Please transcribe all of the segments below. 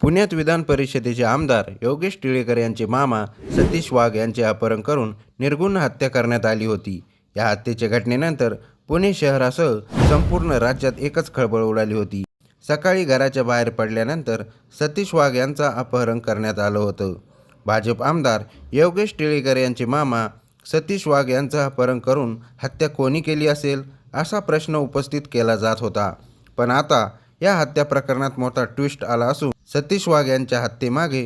पुण्यात विधान परिषदेचे आमदार योगेश टिळेकर यांचे मामा सतीश वाघ यांचे अपहरण करून निर्घृण हत्या करण्यात आली होती। या हत्येच्या घटनेनंतर पुणे शहरासह संपूर्ण राज्यात एकच खळबळ उडाली होती। सकाळी घराच्या बाहेर पडल्यानंतर सतीश वाघ यांचा अपहरण करण्यात आलं होतं। भाजप आमदार योगेश टिळेकर यांचे मामा सतीश वाघ यांचं अपहरण करून हत्या कोणी केली असेल असा प्रश्न उपस्थित केला जात होता। पण आता या हत्या प्रकरणात मोठा ट्विस्ट आला असून सतीश वाघ यांच्या हत्येमागे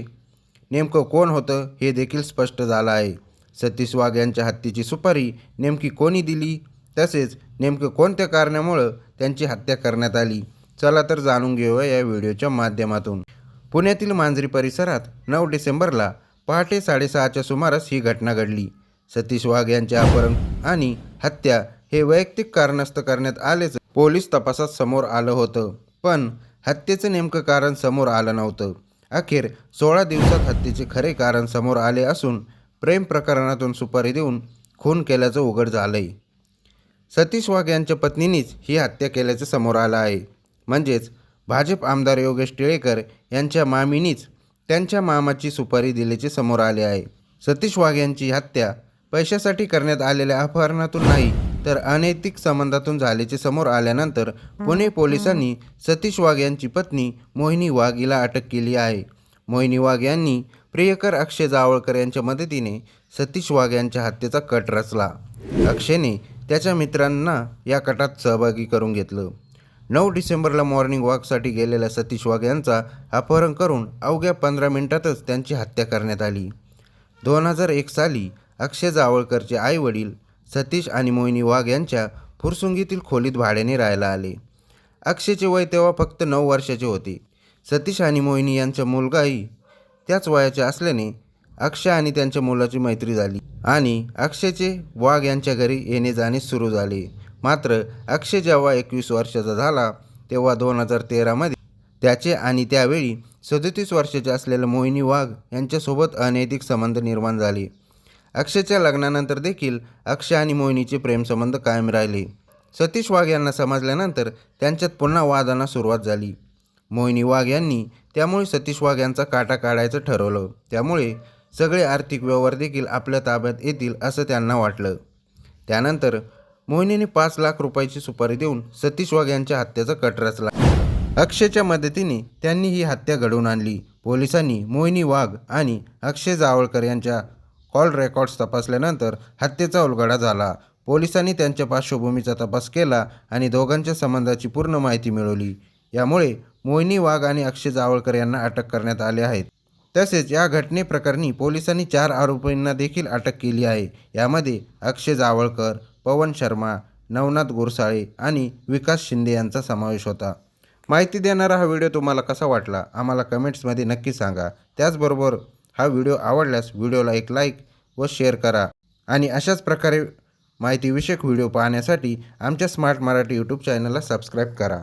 नेमकं कोण होतं हे देखील स्पष्ट झालं आहे। सतीश वाघ यांच्या हत्येची सुपारी नेमकी कोणी दिली, तसेच नेमकं कोणत्या कारणामुळे त्यांची हत्या करण्यात आली, चला तर जाणून घेऊया या व्हिडिओच्या माध्यमातून। पुण्यातील मांजरी परिसरात 9 डिसेंबरला पहाटे 6:30च्या सुमारास ही घटना घडली। सतीश वाघ यांचे अपहरण आणि हत्या हे वैयक्तिक कारणास्तव करण्यात आल्याचं पोलीस तपासात समोर आलं होतं, पण हत्येचं नेमकं कारण समोर आलं नव्हतं। अखेर 16 दिवसात हत्येचे खरे कारण समोर आले असून प्रेम प्रकरणातून सुपारी देऊन खून केल्याचं उघड झालंय। सतीश वाघ यांच्या पत्नीनेच ही हत्या केल्याचं समोर आलं आहे। म्हणजेच भाजप आमदार योगेश टिळेकर यांच्या मामीनीच त्यांच्या मामाची सुपारी दिल्याचे समोर आले आहे। सतीश वाघ यांची हत्या पैशासाठी करण्यात आलेल्या अपहरणातून नाही तर अनैतिक संबंधातून झाल्याचे समोर आल्यानंतर पुणे पोलिसांनी सतीश वाघ यांची पत्नी मोहिनी वाघ हिला अटक केली आहे। मोहिनी वाघ यांनी प्रियकर अक्षय जावळकर यांच्या मदतीने सतीश वाघ यांच्या हत्येचा कट रचला। अक्षयने त्याच्या मित्रांना या कटात सहभागी करून घेतलं। 9 डिसेंबरला मॉर्निंग वॉकसाठी गेलेल्या सतीश वाघ यांचा अपहरण करून अवघ्या 15 मिनिटातच त्यांची हत्या करण्यात आली। 2001 साली अक्षय जावळकरचे आई वडील सतीश आणि मोहिनी वाघ यांच्या फुरसुंगीतील खोलीत भाड्याने राहायला आले। अक्षयचे वय तेव्हा फक्त 9 वर्षाचे होते। सतीश आणि मोहिनी यांचा मुलगाही त्याच वयाचे असल्याने अक्षय आणि त्यांच्या मुलाची मैत्री झाली आणि अक्षयचे वाघ यांच्या घरी येणे जाणे सुरू झाले। मात्र अक्षय जेव्हा 21 वर्षाचा झाला तेव्हा 2013 मध्ये त्याचे आणि त्यावेळी 37 वर्षाचे असलेल्या मोहिनी वाघ यांच्यासोबत अनैतिक संबंध निर्माण झाले। अक्षयच्या लग्नानंतर देखील अक्षय आणि मोहिनीचे प्रेमसंबंध कायम राहिले। सतीश वाघ यांना समजल्यानंतर त्यांच्यात पुन्हा वादांना सुरुवात झाली। मोहिनी वाघ यांनी त्यामुळे सतीश वाघ यांचा काटा काढायचं ठरवलं। त्यामुळे सगळे आर्थिक व्यवहार देखील आपल्या ताब्यात येतील असं त्यांना वाटलं। त्यानंतर मोहिनीने 5 लाख रुपयाची सुपारी देऊन सतीश वाघ यांच्या हत्येचा कट रचला। अक्षयच्या मदतीने त्यांनी ही हत्या घडवून आणली। पोलिसांनी मोहिनी वाघ आणि अक्षय जावळकर यांच्या कॉल रेकॉर्ड्स तपासल्यानंतर हत्येचा उलगडा झाला। पोलिसांनी त्यांच्या पार्श्वभूमीचा तपास केला आणि दोघांच्या संबंधाची पूर्ण माहिती मिळवली। यामुळे मोहिनी वाघ आणि अक्षय जावळकर यांना अटक करण्यात आले आहेत। तसेच या घटनेप्रकरणी पोलिसांनी 4 आरोपींना देखील अटक केली आहे। यामध्ये अक्षय जावळकर, पवन शर्मा, नवनाथ गुरसाळे आणि विकास शिंदे यांचा समावेश होता। माहिती देणारा हा व्हिडिओ तुम्हाला कसा वाटला आम्हाला कमेंट्समध्ये नक्की सांगा। त्याचबरोबर हा व्हिडिओ आवडल्यास व्हिडिओला एक लाईक व शेअर करा आणि अशाच प्रकारे माहितीविषयक व्हिडिओ पाहण्यासाठी आमच्या स्मार्ट मराठी यूट्यूब चॅनलला सबस्क्राईब करा।